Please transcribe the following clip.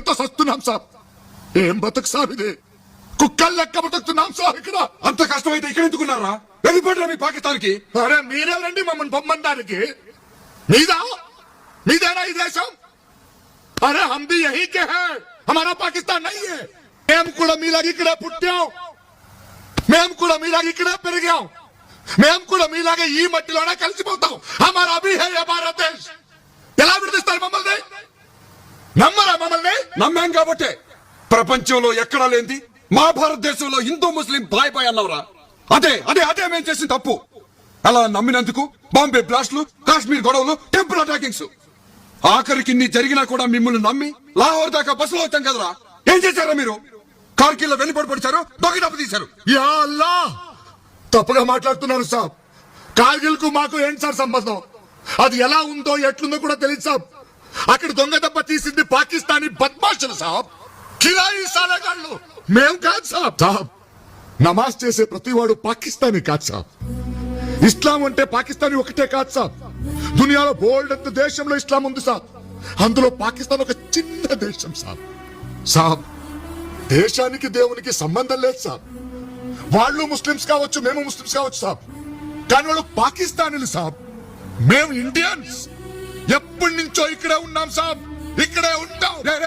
భయంతో సస్తున్నాం సాబ్. ఏం బతుకు సాబ్ ఇది, కుక్కలు లెక్క బతుకుతున్నాం సాబ్ ఇక్కడ. అంత కష్టమైతే ఇక్కడ ఎందుకున్నారా? వెళ్ళిపోండి మీ పాకిస్తాన్కి. అరే మీరేనండి మమ్మల్ని పొమ్మనడానికి. మీదేనా ఈ దేశం? అరే హమ్ భీ యహీ కే హై, హమారా పాకిస్తాన్ నహీ హై. మేము కూడా మీలాగా ఇక్కడే పుట్టాం, మేము కూడా మీలాగా ఇక్కడే పెరిగాం, మేము కూడా మీలాగా ఈ మట్టిలోనే కలిసిపోతాం. హమారా భీ హై యే భారత్ దేశ్. ఎలా విడదీస్తారు మమ్మల్ని? నమ్మరా మమ్మల్ని? నమ్మాం కాబట్టే ప్రపంచంలో ఎక్కడా లేంది మా భారతదేశంలో హిందూ ముస్లిం బాయ్ బాయ్ అన్నవరా. అదే అదే అదే మేము చేసిన తప్పు. అలా నమ్మినందుకు బాంబే బ్లాస్ట్లు, కాశ్మీర్ గొడవలు, టెంపుల్ అటాకింగ్స్, ఆఖరికి ఇన్ని జరిగినా కూడా మిమ్మల్ని నమ్మి లాహోర్ దాకా బస్సులో వచ్చాం కదరా. ఏం చేశారా మీరు? కార్గిల్ లో వెన్నుపోటు పొడిచారు, దొంగ తీశారు. యా అల్లా, తప్పుగా మాట్లాడుతున్నాను సాబ్. కార్గిల్ కు మాకు ఏంటి సార్ సంబంధం? అది ఎలా ఉందో ఎట్లుందో కూడా తెలియదు సాబ్. అక్కడ దొంగ దెబ్బ తీసింది పాకిస్తానీ బద్మాషులు సాబ్, కిరాయి సాలగాళ్ళు. మేం కాదు సాబ్. సాబ్, నమాజ్ చేసే ప్రతివాడు పాకిస్తానీ కాదు సాబ్. ఇస్లాం అంటే పాకిస్తానీ ఒకటే కాదు సాబ్. దునియాలో బోల్డ్ అంత దేశంలో ఇస్లాం ఉంది సాబ్. అందులో పాకిస్తాన్ ఒక చిన్న దేశం సాబ్. సాబ్, దేశానికి దేవునికి సంబంధం లేదు సాబ్. వాళ్ళు ముస్లిమ్స్ కావచ్చు, మేము ముస్లిమ్స్ కావచ్చు సాబ్, కానీ వాళ్ళు పాకిస్తానీలు సాబ్. మేము ఇండియన్స్. ఎప్పటి నుంచో ఇక్కడే ఉన్నాం సాబ్, ఇక్కడే ఉంటాం.